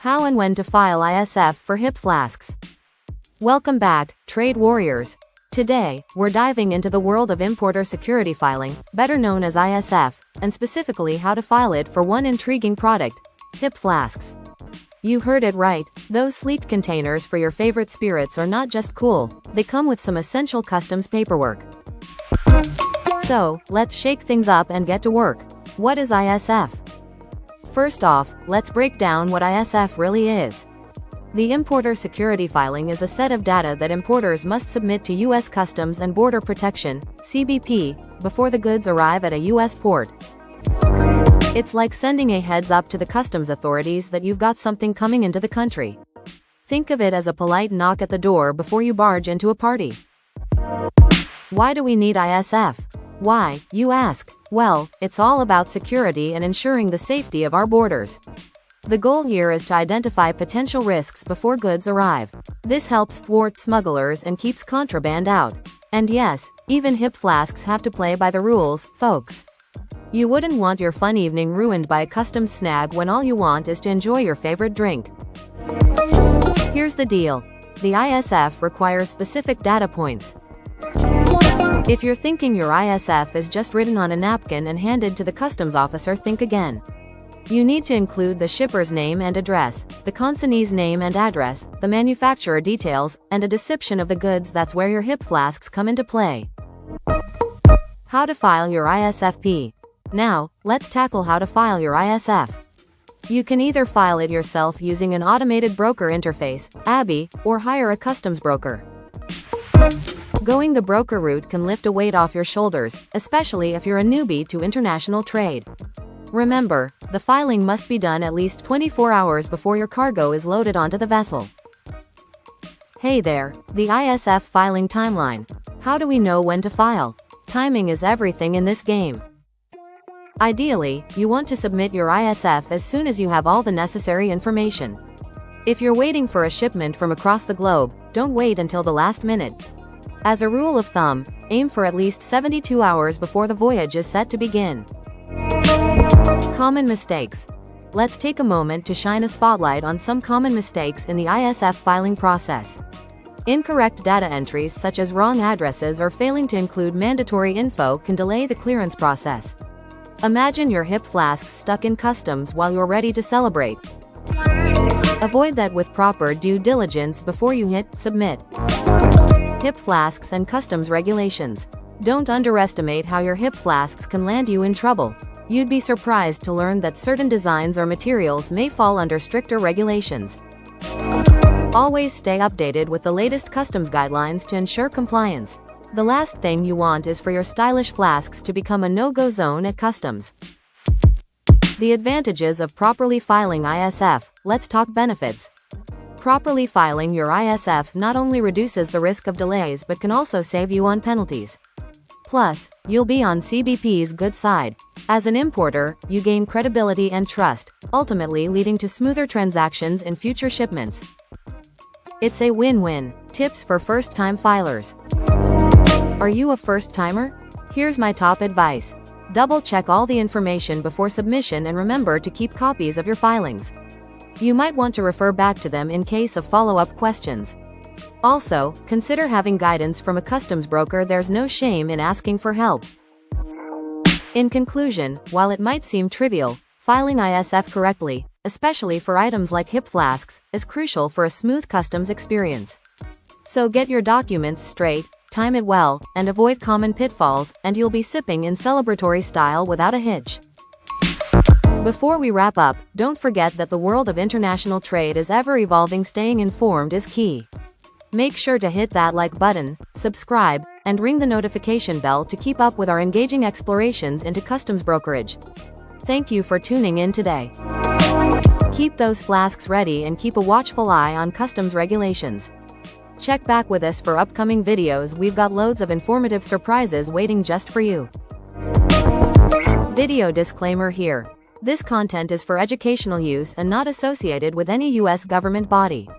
How and when to file ISF for hip flasks. Welcome back, trade warriors. Today, we're diving into the world of importer security filing, better known as ISF, and specifically how to file it for one intriguing product, hip flasks. You heard it right, those sleek containers for your favorite spirits are not just cool, they come with some essential customs paperwork. So, let's shake things up and get to work. What is ISF? First off, let's break down what ISF really is. The importer security filing is a set of data that importers must submit to U.S. Customs and Border Protection, CBP, before the goods arrive at a U.S. port. It's like sending a heads up to the customs authorities that you've got something coming into the country. Think of it as a polite knock at the door before you barge into a party. Why do we need ISF? Why, you ask? Well, it's all about security and ensuring the safety of our borders. The goal here is to identify potential risks before goods arrive. This helps thwart smugglers and keeps contraband out. And yes, even hip flasks have to play by the rules, folks. You wouldn't want your fun evening ruined by a customs snag when all you want is to enjoy your favorite drink. Here's the deal. The ISF requires specific data points. If you're thinking your ISF is just written on a napkin and handed to the customs officer, think again. You need to include the shipper's name and address, the consignee's name and address, the manufacturer details, and a description of the goods. That's where your hip flasks come into play. How to file your ISFP. Now, let's tackle how to file your ISF. You can either file it yourself using an automated broker interface, ABI, or hire a customs broker. Going the broker route can lift a weight off your shoulders, especially if you're a newbie to international trade. Remember, the filing must be done at least 24 hours before your cargo is loaded onto the vessel. Hey there, the ISF filing timeline. How do we know when to file? Timing is everything in this game. Ideally, you want to submit your ISF as soon as you have all the necessary information. If you're waiting for a shipment from across the globe, don't wait until the last minute. As a rule of thumb, aim for at least 72 hours before the voyage is set to begin. Common mistakes. Let's take a moment to shine a spotlight on some common mistakes in the ISF filing process. Incorrect data entries such as wrong addresses or failing to include mandatory info can delay the clearance process. Imagine your hip flasks stuck in customs while you're ready to celebrate. Avoid that with proper due diligence before you hit submit. Hip flasks and customs regulations. Don't underestimate how your hip flasks can land you in trouble. You'd be surprised to learn that certain designs or materials may fall under stricter regulations. Always stay updated with the latest customs guidelines to ensure compliance. The last thing you want is for your stylish flasks to become a no-go zone at customs. The advantages of properly filing ISF. Let's talk benefits. Properly filing your ISF not only reduces the risk of delays but can also save you on penalties. Plus, you'll be on CBP's good side. As an importer, you gain credibility and trust, ultimately leading to smoother transactions in future shipments. It's a win-win. Tips for first-time filers. Are you a first-timer? Here's my top advice. Double-check all the information before submission and remember to keep copies of your filings. You might want to refer back to them in case of follow-up questions. Also, consider having guidance from a customs broker. There's no shame in asking for help. In conclusion, while it might seem trivial, filing ISF correctly, especially for items like hip flasks, is crucial for a smooth customs experience. So get your documents straight, time it well, and avoid common pitfalls, and you'll be sipping in celebratory style without a hitch. Before we wrap up, don't forget that the world of international trade is ever evolving. Staying informed is key. Make sure to hit that like button, subscribe, and ring the notification bell to keep up with our engaging explorations into customs brokerage. Thank you for tuning in today. Keep those flasks ready and keep a watchful eye on customs regulations. Check back with us for upcoming videos. We've got loads of informative surprises waiting just for you. Video disclaimer here. This content is for educational use and not associated with any U.S. government body.